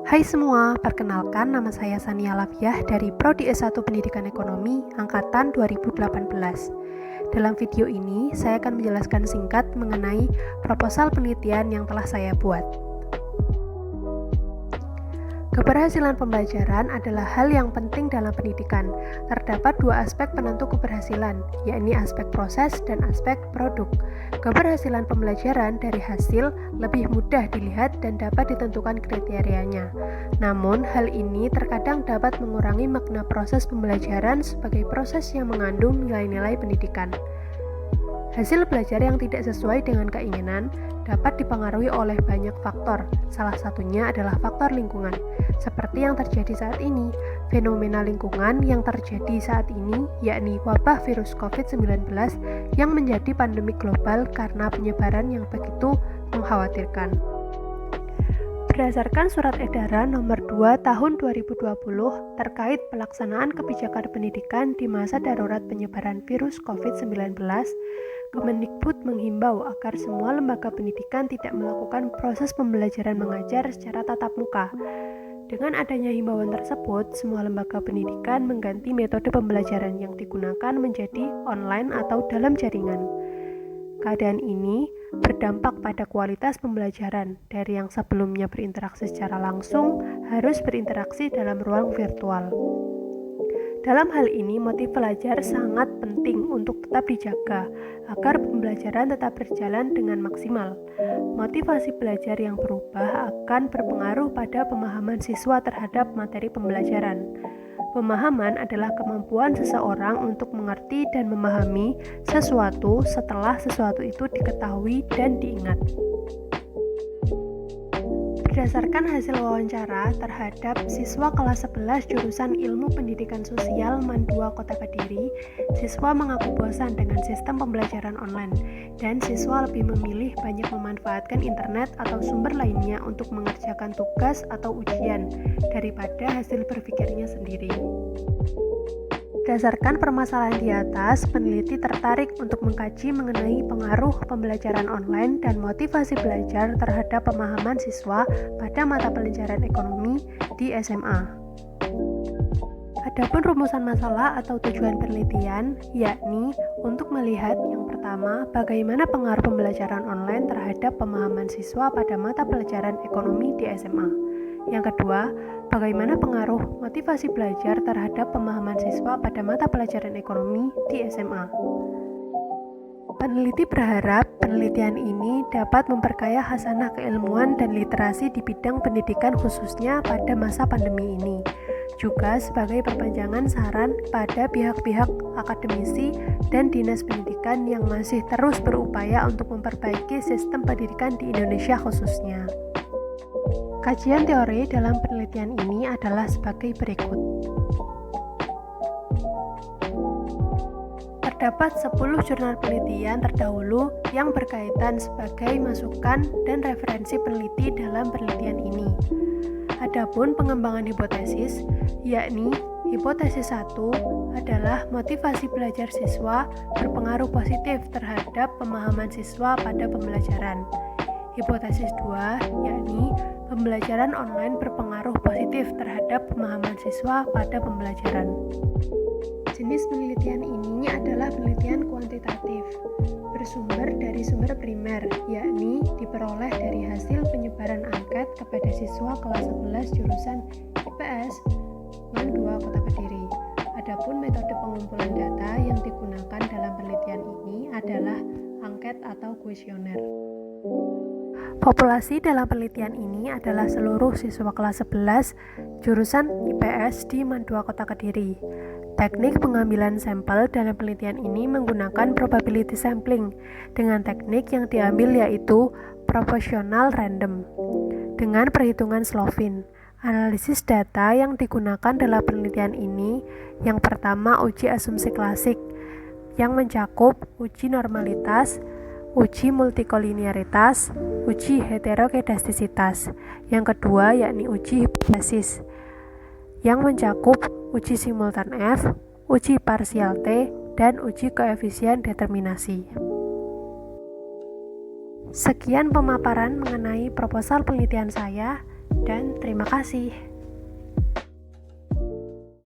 Hai semua, perkenalkan nama saya Sania Lafiah dari Prodi S1 Pendidikan Ekonomi Angkatan 2018. Dalam video ini, saya akan menjelaskan singkat mengenai proposal penelitian yang telah saya buat. Keberhasilan pembelajaran adalah hal yang penting dalam pendidikan. Terdapat dua aspek penentu keberhasilan, yakni aspek proses dan aspek produk. Keberhasilan pembelajaran dari hasil lebih mudah dilihat dan dapat ditentukan kriterianya. Namun, hal ini terkadang dapat mengurangi makna proses pembelajaran sebagai proses yang mengandung nilai-nilai pendidikan. Hasil belajar yang tidak sesuai dengan keinginan dapat dipengaruhi oleh banyak faktor. Salah satunya adalah faktor lingkungan. Seperti yang terjadi saat ini, fenomena lingkungan yang terjadi saat ini yakni wabah virus COVID-19 yang menjadi pandemi global karena penyebaran yang begitu mengkhawatirkan. Berdasarkan Surat Edaran Nomor 2 Tahun 2020 terkait pelaksanaan kebijakan pendidikan di masa darurat penyebaran virus COVID-19, Kemendikbud menghimbau agar semua lembaga pendidikan tidak melakukan proses pembelajaran mengajar secara tatap muka. Dengan adanya himbauan tersebut, semua lembaga pendidikan mengganti metode pembelajaran yang digunakan menjadi online atau dalam jaringan. Keadaan ini berdampak pada kualitas pembelajaran, dari yang sebelumnya berinteraksi secara langsung harus berinteraksi dalam ruang virtual. Dalam hal ini, motif belajar sangat penting untuk tetap dijaga agar pembelajaran tetap berjalan dengan maksimal. Motivasi belajar yang berubah akan berpengaruh pada pemahaman siswa terhadap materi pembelajaran. Pemahaman adalah kemampuan seseorang untuk mengerti dan memahami sesuatu setelah sesuatu itu diketahui dan diingat. Berdasarkan hasil wawancara terhadap siswa kelas 11 jurusan Ilmu Pendidikan Sosial MAN 2 Kota Kediri, siswa mengaku bosan dengan sistem pembelajaran online, dan siswa lebih memilih banyak memanfaatkan internet atau sumber lainnya untuk mengerjakan tugas atau ujian daripada hasil berpikirnya sendiri. Berdasarkan permasalahan di atas, peneliti tertarik untuk mengkaji mengenai pengaruh pembelajaran online dan motivasi belajar terhadap pemahaman siswa pada mata pelajaran ekonomi di SMA. Adapun rumusan masalah atau tujuan penelitian, yakni untuk melihat yang pertama, bagaimana pengaruh pembelajaran online terhadap pemahaman siswa pada mata pelajaran ekonomi di SMA. Yang kedua, bagaimana pengaruh motivasi belajar terhadap pemahaman siswa pada mata pelajaran ekonomi di SMA. Peneliti berharap penelitian ini dapat memperkaya khasanah keilmuan dan literasi di bidang pendidikan khususnya pada masa pandemi ini. Juga sebagai perpanjangan saran pada pihak-pihak akademisi dan dinas pendidikan yang masih terus berupaya untuk memperbaiki sistem pendidikan di Indonesia khususnya. Kajian teori dalam penelitian ini adalah sebagai berikut. Terdapat 10 jurnal penelitian terdahulu yang berkaitan sebagai masukan dan referensi peneliti dalam penelitian ini. Adapun pengembangan hipotesis, yakni hipotesis 1 adalah motivasi belajar siswa berpengaruh positif terhadap pemahaman siswa pada pembelajaran. Hipotesis 2, yakni pembelajaran online berpengaruh positif terhadap pemahaman siswa pada pembelajaran. Jenis penelitian ini adalah penelitian kuantitatif, bersumber dari sumber primer, yakni diperoleh dari hasil penyebaran angket kepada siswa kelas 11 jurusan IPS MAN 2 Kota Kediri. Adapun metode pengumpulan data yang digunakan dalam penelitian ini adalah angket atau kuesioner. Populasi dalam penelitian ini adalah seluruh siswa kelas 11 jurusan IPS di MAN 2 Kota Kediri. Teknik pengambilan sampel dalam penelitian ini menggunakan probability sampling dengan teknik yang diambil yaitu proportional random dengan perhitungan Slovin. Analisis data yang digunakan dalam penelitian ini yang pertama uji asumsi klasik yang mencakup uji normalitas, uji multikolinearitas, uji heterokedastisitas. Yang kedua yakni uji hipotesis yang mencakup uji simultan F, uji parsial T, dan uji koefisien determinasi. Sekian pemaparan mengenai proposal penelitian saya. dan terima kasih.